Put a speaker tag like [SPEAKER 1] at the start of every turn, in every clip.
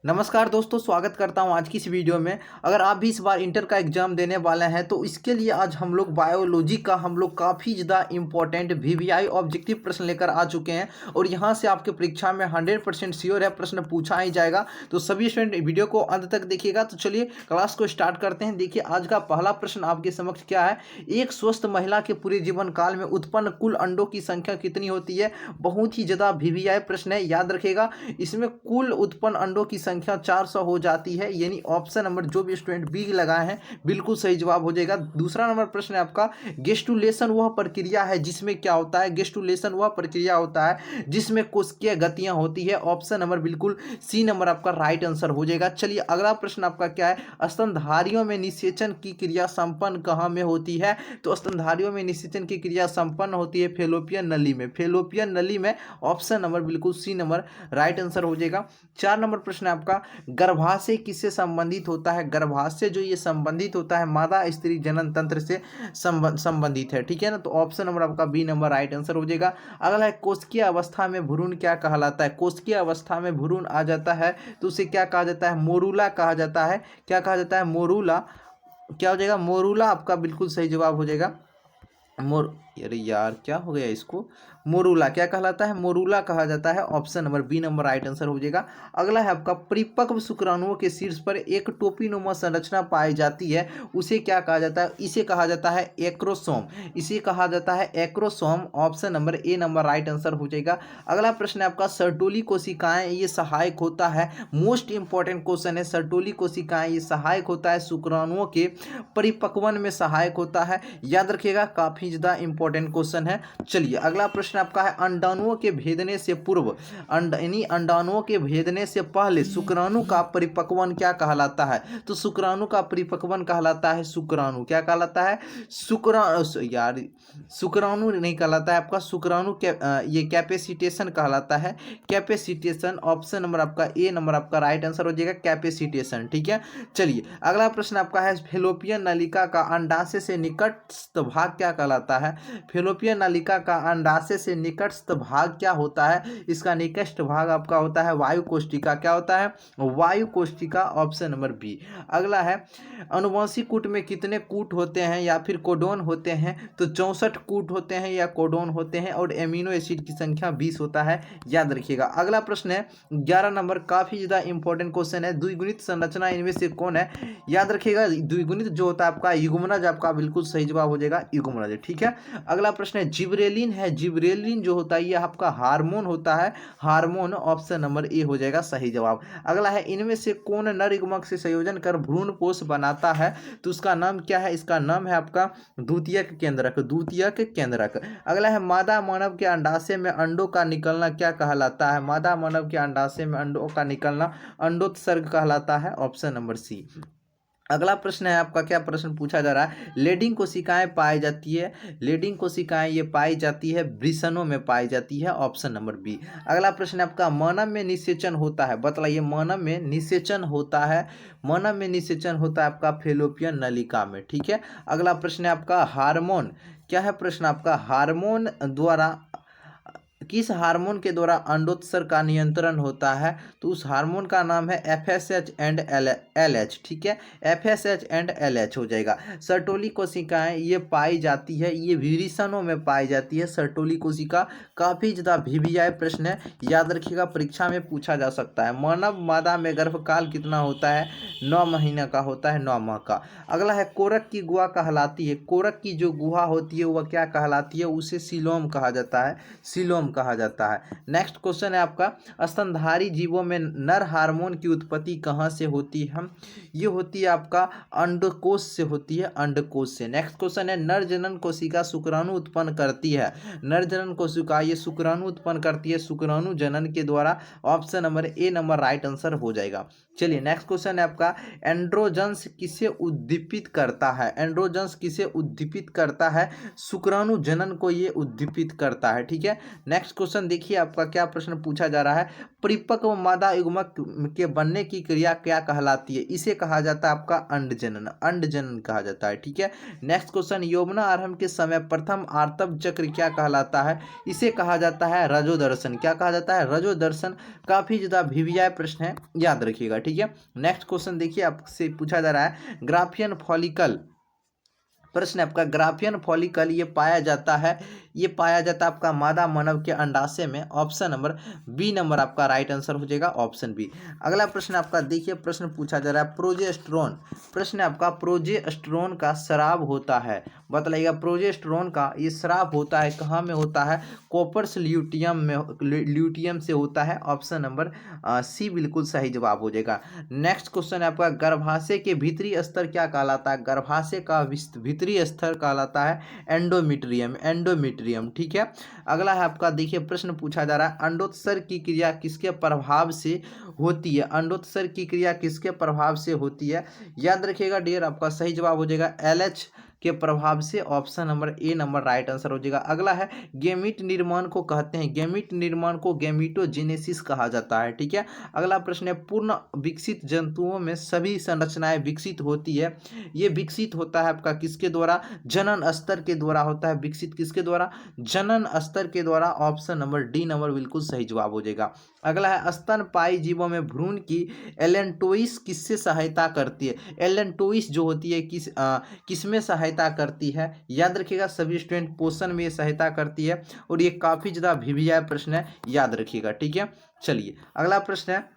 [SPEAKER 1] नमस्कार दोस्तों, स्वागत करता हूं आज की इस वीडियो में। अगर आप भी इस बार इंटर का एग्जाम देने वाले हैं तो इसके लिए आज हम लोग बायोलॉजी का काफ़ी ज़्यादा इंपॉर्टेंट वीवीआई ऑब्जेक्टिव प्रश्न लेकर आ चुके हैं और यहां से आपके परीक्षा में 100% श्योर है प्रश्न पूछा ही जाएगा। तो सभी स्टूडेंट वीडियो को अंत तक देखिएगा। तो चलिए क्लास को स्टार्ट करते हैं। देखिए आज का पहला प्रश्न आपके समक्ष क्या है। एक स्वस्थ महिला के पूरे जीवन काल में उत्पन्न कुल अंडों की संख्या कितनी होती है। बहुत ही ज़्यादा वीवीआई प्रश्न है, याद रखिएगा। इसमें कुल उत्पन्न अंडों की संख्या 400 हो जाती है, यानी ऑप्शन नंबर जो भी स्टूडेंट बी लगाए हैं बिल्कुल सही जवाब हो जाएगा। दूसरा नंबर प्रश्न है आपका, गेस्टुलेशन वह प्रक्रिया है जिसमें क्या होता है। गेस्टुलेशन वह प्रक्रिया होता है जिसमें कोशिकीय गतियां होती है। ऑप्शन नंबर बिल्कुल सी नंबर आपका राइट आंसर हो जाएगा। चलिए अगला प्रश्न आपका क्या है, स्तनधारियों में निषेचन की क्रिया संपन्न कहाँ में होती है। तो स्तनधारियों में निषेचन की क्रिया संपन्न होती है फेलोपियन नली में। फेलोपियन नली में ऑप्शन नंबर बिल्कुल सी नंबर राइट आंसर हो जाएगा। 4 नंबर प्रश्न है आपका, गर्भाशय किससे संबंधित होता है। गर्भाशय जो ये संबंधित होता है मादा स्त्री जनन तंत्र से संबंधित है, ठीक है ना। तो ऑप्शन नंबर आपका बी नंबर राइट आंसर हो जाएगा। अगला है, कोशिकीय अवस्था में भ्रूण क्या कहलाता है। कोशिकीय अवस्था में भ्रूण आ जाता है तो उसे क्या कहा जाता है, मोरूला कहा जाता है। क्या कहा जाता है, मोरूला। क्या हो जाएगा, मोरूला आपका बिल्कुल सही जवाब हो जाएगा। अरे यार क्या हो गया इसको, मोरूला क्या कहलाता है, मोरूला कहा जाता है। Option number B number right answer हो जाएगा। अगला है आपका, परिपक्व शुक्राणुओं के शीर्ष पर एक टोपीनुमा संरचना पाई जाती है, उसे क्या कहा जाता है। इसे कहा जाता है एक्रोसोम। इसे कहा जाता है acrosome. Option number A number right answer हो जाएगा। अगला प्रश्न है आपका, सर्टोली कोशिकाएं ये सहायक होता है। मोस्ट इंपॉर्टेंट क्वेश्चन है, सर्टोली कोशिकाएं ये सहायक होता है शुक्राणुओं के परिपक्वन में सहायक होता है। याद रखिएगा, काफी ज्यादा इंपॉर्टेंट क्वेश्चन है। चलिए अगला प्रश्न आपका है, अंडाणुओं के भेदने से पूर्व यानी अंडाणुओं के भेदने से पहले शुक्राणु का परिपक्वन क्या कहलाता है। तो शुक्राणु का परिपक्वन कहलाता है, शुक्राणु क्या कहलाता है, शुक्राणु यार शुक्राणु नहीं कहलाता है आपका, शुक्राणु ये कैपेसिटेशन कहलाता है। कैपेसिटेशन ऑप्शन नंबर आपका ए नंबर आपका राइट आंसर हो जाएगा, कैपेसिटेशन, ठीक है। चलिए अगला प्रश्न आपका है, फेलोपियन नलिका का अंडाशय से निकटस्थ भाग क्या कहलाता है। फेलोपियन नलिका का अंडाशय से निकटस्थ भाग क्या होता है। इसका निकटस्थ भाग आपका होता है वायु कोष्ठिका। क्या होता है, वायु कोष्ठिका। Option number B. अगला है, अनुवांशिक कूट में कितने कूट होते हैं या फिर कोडोन होते हैं। तो 64 कूट होते हैं या कोडोन होते हैं और एमिनो एसिड की संख्या 20 होता है, याद रखिएगा। अगला प्रश्न है 11 नंबर, काफी ज्यादा इंपॉर्टेंट क्वेश्चन है, द्विगुणित संरचना इनमें से कौन है। याद रखिएगा, द्विगुणित जो होता है आपका युग्मनज आपका बिल्कुल सही जवाब हो जाएगा, युग्मनज, ठीक है। अगला प्रश्न है, जिब्रेलिन है, जिब्रेलिन जो होता है ये आपका हार्मोन होता है, हार्मोन। ऑप्शन नंबर ए हो जाएगा सही जवाब। अगला है, इनमें से कौन नर युग्मक से संयोजन कर भ्रूण पोष बनाता है। तो उसका नाम क्या है, इसका नाम है आपका द्वितीयक केंद्रक, द्वितीयक केंद्रक। अगला है, मादा मानव के अंडाशय में अंडों का निकलना क्या कहलाता है। मादा मानव के अंडाशय में अंडों का निकलना अंडोत्सर्ग कहलाता है। Option number C. अगला प्रश्न है आपका, क्या प्रश्न पूछा जा रहा है, लेडिंग कोशिकाएं पाई जाती है। लेडिंग कोशिकाएं ये पाई जाती है वृषणों में पाई जाती है। Option number B. अगला प्रश्न है आपका, मानव में निषेचन होता है, बतलाइए मानव में निषेचन होता है। मानव में निषेचन होता है आपका फेलोपियन नलिका में, ठीक है। अगला प्रश्न है आपका, हार्मोन क्या है, प्रश्न आपका हार्मोन द्वारा किस हार्मोन के द्वारा अंडोत्सर्ग का नियंत्रण होता है। तो उस हार्मोन का नाम है FSH एंड LH, ठीक है। FSH एंड LH हो जाएगा। सर्टोली कोशिकाएं ये पाई जाती है, ये वृषणों में पाई जाती है सर्टोली कोशिका। काफी ज्यादा VVI प्रश्न है, याद रखिएगा, परीक्षा में पूछा जा सकता है। मानव मादा में गर्भकाल कितना होता है, 9 महीने का होता है, 9 माह का। अगला है, कोरक की गुहा कहलाती है। कोरक की जो गुहा होती है वह क्या कहलाती है, उसे सीलोम कहा जाता है, सीलोम कहा जाता है। नेक्स्ट क्वेश्चन है आपका, स्तनधारी जीवों में नर हार्मोन की उत्पत्ति कहां से होती है। ये होती है आपका अंडकोश से होती है, अंडकोश से। नेक्स्ट क्वेश्चन है, नर जनन कोशिका शुक्राणु उत्पन्न करती है। नर जनन कोशिका ये शुक्राणु उत्पन्न करती है शुक्राणु जनन के द्वारा। Option number A number right answer हो जाएगा। चलिए नेक्स्ट क्वेश्चन है आपका, एंड्रोजन्स किसे उद्दीपित करता है। एंड्रोजन्स किसे उद्दीपित करता है, शुक्राणु जनन को ये उद्दीपित करता है, ठीक है। नेक्स्ट क्वेश्चन देखिए आपका, क्या प्रश्न पूछा जा रहा है, परिपक्व मादा युग्मक के बनने की क्रिया क्या कहलाती है? इसे कहा जाता है आपका अंडजनन, अंडजनन कहा जाता है। ठीक है, नेक्स्ट क्वेश्चन, यौवना आरंभ के समय प्रथम आर्तव चक्र क्या कहलाता है? इसे कहा जाता है रजोदर्शन। क्या कहा जाता है? रजोदर्शन। काफी ज्यादा भिवियाय प्रश्न है, याद रखिएगा। ठीक है, नेक्स्ट क्वेश्चन देखिए, आपसे पूछा जा रहा है ग्राफियन फॉलिकल, प्रश्न आपका ग्राफियन फॉलिकल ये पाया जाता है, ये पाया जाता है आपका मादा मानव के अंडाशय में। ऑप्शन नंबर बी नंबर आपका राइट आंसर हो जाएगा, ऑप्शन बी। अगला प्रश्न आपका देखिए, प्रश्न पूछा जा रहा है प्रोजेस्टेरोन, प्रश्न आपका प्रोजेस्टेरोन का स्राव होता है, बतलाइएगा। प्रोजेस्टेरोन का ये स्राव होता है कहाँ में होता है? कॉपर्स ल्यूटियम में, ल्यूटियम से होता है। ऑप्शन नंबर सी बिल्कुल सही जवाब हो जाएगा। नेक्स्ट क्वेश्चन है आपका गर्भाशय के भीतरी स्तर क्या कहलाता है? गर्भाशय का भीतरी स्तर कहलाता है एंडोमेट्रियम, एंडोमेट्रियम। ठीक है, अगला है आपका देखिए, प्रश्न पूछा जा रहा है अंडोत्सर्ग की क्रिया किसके प्रभाव से होती है? अंडोत्सर्ग की क्रिया किसके प्रभाव से होती है? याद रखिएगा डियर, आपका सही जवाब हो जाएगा एलएच के प्रभाव से। Option number A number right answer हो जाएगा। अगला है गेमिट निर्माण को कहते हैं, गेमिट निर्माण को गेमिटोजेनेसिस कहा जाता है। ठीक है, अगला प्रश्न है पूर्ण विकसित जंतुओं में सभी संरचनाएं विकसित होती है, ये विकसित होता है आपका किसके द्वारा? जनन स्तर के द्वारा होता है विकसित, किसके द्वारा? जनन स्तर के द्वारा। ऑप्शन नंबर डी नंबर बिल्कुल सही जवाब हो जाएगा। अगला है स्तनपायी जीवों में भ्रूण की एलेंटोइस किससे सहायता करती है? एलेंटोइस जो होती है किसमें सहायता करती है? याद रखिएगा सभी स्टूडेंट, पोषण में सहायता करती है, और ये काफी ज्यादा भिवियाय प्रश्न है, याद रखिएगा। ठीक है, चलिए अगला प्रश्न है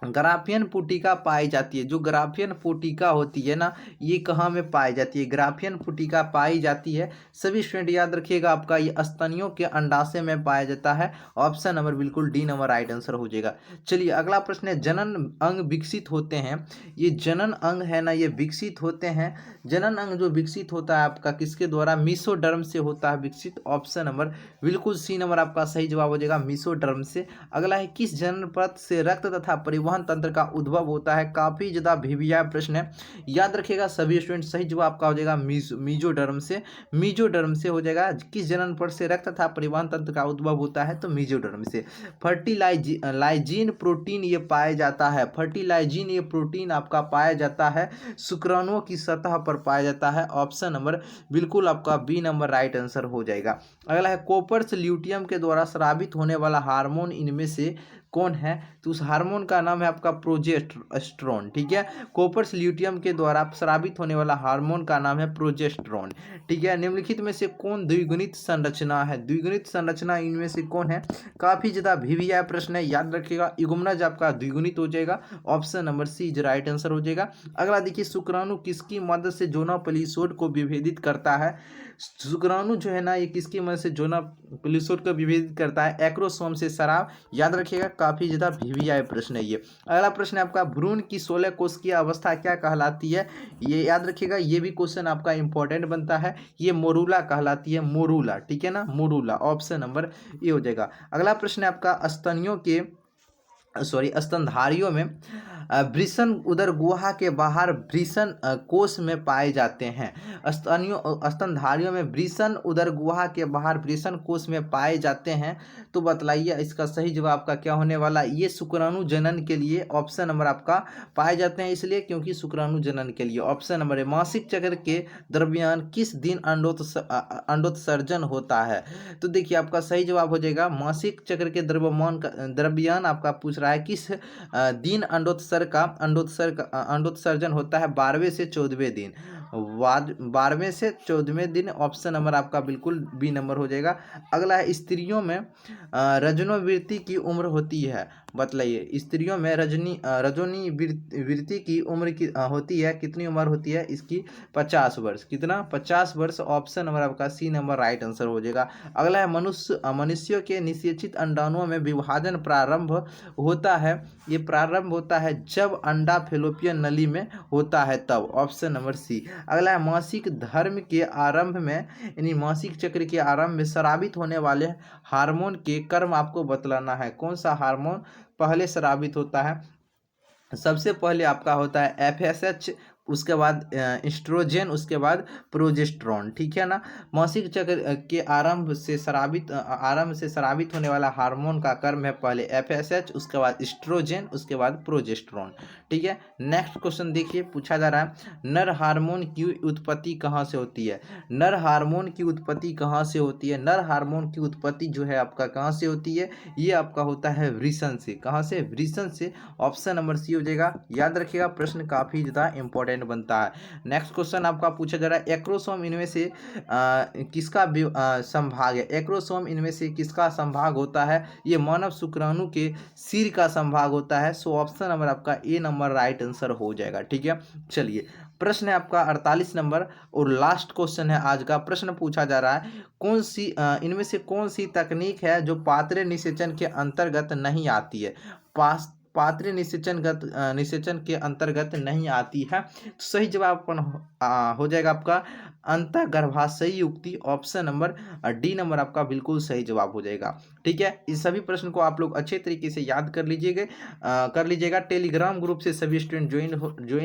[SPEAKER 1] ग्राफियन पुटिका पाई जाती है, जो ग्राफियन पुटिका होती है ना, ये कहाँ में पाई जाती है? ग्राफियन पुटिका पाई जाती है, सभी स्टूडेंट याद रखिएगा, आपका ये स्तनियों के अंडाशय में पाया जाता है। ऑप्शन नंबर बिल्कुल डी नंबर राइट आंसर हो जाएगा। चलिए अगला प्रश्न है जनन अंग विकसित होते हैं, ये जनन अंग है ना, ये विकसित होते हैं, जनन अंग जो विकसित होता है आपका किसके द्वारा? मीसोडर्म से होता है विकसित। ऑप्शन नंबर बिल्कुल सी नंबर आपका सही जवाब हो जाएगा, मीसोडर्म से। अगला है किस जनन परत से रक्त तथा परिवहन तंत्र का उद्भव होता है? काफी ज्यादा भिवियाय प्रश्न है, याद रखिएगा सभी स्टूडेंट, सही जवाब आपका हो जाएगा मीजोडर्म से, मीजोडर्म से हो जाएगा। किस जनन पर से रक्त तथा परिवहन तंत्र का उद्भव होता है? तो मीजोडर्म से। फर्टिलाइजिन प्रोटीन ये पाया जाता है, फर्टिलाइजिन ये प्रोटीन आपका पाया जाता है शुक्राणुओं की सतह पर पाया जाता है। ऑप्शन नंबर बिल्कुल आपका बी नंबर राइट आंसर हो जाएगा। अगला है कोपर्स ल्यूटियम के द्वारा स्रावित होने वाला हार्मोन इनमें से कौन है? तो उस हार्मोन का नाम है आपका प्रोजेस्टेरोन। ठीक है, कोपर्स ल्यूटियम के द्वारा स्रावित होने वाला हार्मोन का नाम है प्रोजेस्टेरोन। ठीक है, निम्नलिखित में से कौन द्विगुणित संरचना है? द्विगुणित संरचना इनमें से कौन है? काफी ज्यादा भिवियाय प्रश्न है, याद रखिएगा युग्मनज आपका द्विगुणित हो जाएगा। Option number C is right answer हो जाएगा। अगला देखिए शुक्राणु किसकी मदद से जोनापलिसोड को विभेदित करता है? शुक्राणु जो है ना, ये किसकी मदद से जोनापलिसोड को विभेदित करता है? एक्रोसोम से स्राव, याद रखिएगा काफी ज्यादा भिवियाय प्रश्न है ये। अगला प्रश्न है आपका भ्रूण की 16 कोशिकीय अवस्था क्या कहलाती है? ये याद रखिएगा, ये भी क्वेश्चन आपका इंपॉर्टेंट बनता है, ये मोरूला कहलाती है, मोरूला। ठीक है ना, मोरूला। ऑप्शन नंबर ये हो जाएगा। अगला प्रश्न है आपका स्तनियों के स्तनधारियों में वृषण उदर गुहा के बाहर वृषण कोष में पाए जाते हैं। स्तनधारियों में वृषण उदर गुहा के बाहर वृषण कोष में पाए जाते हैं, तो बतलाइए इसका सही जवाब का क्या होने वाला? ये शुक्राणु जनन के लिए। ऑप्शन नंबर आपका पाए जाते हैं इसलिए क्योंकि शुक्राणु जनन के लिए। ऑप्शन नंबर है मासिक चक्र के दरमियान किस दिन अंडोत्सर्जन होता है? तो देखिए आपका सही जवाब हो जाएगा मासिक चक्र के दरमियान आपका पूछ रहा है किस दिन अंडोत्सर्जन होता है? 12वें से 14वें दिन, 12वें से 14वें दिन। ऑप्शन नंबर आपका बिल्कुल बी नंबर हो जाएगा। अगला है स्त्रियों में रजोनिवृत्ति की उम्र होती है, बतलाइए स्त्रियों में रजोनिवृत्ति की उम्र की होती है, कितनी उम्र होती है इसकी? 50 वर्ष। कितना? 50 वर्ष। ऑप्शन नंबर आपका सी नंबर राइट आंसर हो जाएगा। अगला है मनुष्यों के निषेचित अंडाणुओं में विभाजन प्रारंभ होता है, ये प्रारंभ होता है जब अंडा फेलोपियन नली में होता है तब। Option number C. अगला है मासिक धर्म के आरंभ में, यानी मासिक चक्र के आरंभ में स्रावित होने वाले हार्मोन के कर्म आपको बतलाना है। कौन सा हार्मोन पहले स्रावित होता है? सबसे पहले आपका होता है FSH उसके बाद एस्ट्रोजन, उसके बाद प्रोजेस्टेरॉन, ठीक है ना। मासिक चक्र के आरंभ से स्रावित होने वाला हार्मोन का कर्म है पहले एफएसएच, उसके बाद एस्ट्रोजन, उसके बाद प्रोजेस्टेरॉन, ठीक है। नेक्स्ट क्वेश्चन देखिए, पूछा जा रहा है नर हार्मोन की उत्पत्ति कहाँ से होती है। नर हार्मोन की उत्पत्ति कहाँ से होती है। नर हार्मोन की उत्पत्ति जो है आपका कहाँ से होती है, ये आपका होता है वृषण से। कहाँ से, वृषण से। ऑप्शन नंबर सी हो जाएगा। याद रखिएगा, प्रश्न काफी ज्यादा इंपॉर्टेंट बनता है। नेक्स्ट क्वेश्चन आपका पूछा जा रहा है एक्रोसोम इनमें से किसका संभाग है। एक्रोसोम इनमें से किसका संभाग होता है, ये मानव शुक्राणु के सिर का संभाग होता है। सो ऑप्शन नंबर आपका ए नंबर राइट आंसर हो जाएगा, ठीक है। चलिए, प्रश्न है आपका 48 नंबर और लास्ट क्वेश्चन है आज का। प्रश्न पूछा जा रहा है कौन सी इनमें से कौन सी तकनीक है जो पात्र निषेचन के अंतर्गत नहीं आती है। पात्र निषेचन के अंतर्गत नहीं आती है। तो सही जवाब अपन हो जाएगा आपका अंतःगर्भाशयी युक्ति। ऑप्शन नंबर डी नंबर आपका बिल्कुल सही जवाब हो जाएगा, ठीक है। इस सभी प्रश्न को आप लोग अच्छे तरीके से याद कर लीजिएगा। टेलीग्राम ग्रुप से सभी स्टूडेंट ज्वाइन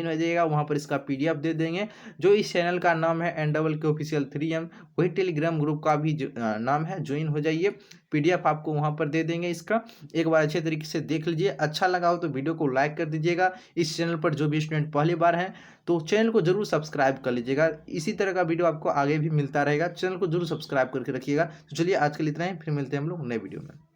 [SPEAKER 1] हो जाइएगा, वहाँ पर इसका PDF दे देंगे। जो इस चैनल का नाम है NKK ऑफिशियल 3M, वही टेलीग्राम ग्रुप का भी नाम है, ज्वाइन हो जाइए। PDF आपको वहाँ पर दे देंगे इसका, एक बार अच्छे तरीके से देख लीजिए। अच्छा लगा हो तो वीडियो को लाइक कर दीजिएगा। इस चैनल पर जो भी स्टूडेंट पहली बार हैं तो चैनल को जरूर सब्सक्राइब कर लीजिएगा। इसी तरह का वीडियो आपको आगे भी मिलता रहेगा, चैनल को जरूर सब्सक्राइब करके रखिएगा। तो चलिए आज के लिए इतना ही, फिर मिलते हैं हम लोग नए वीडियो में।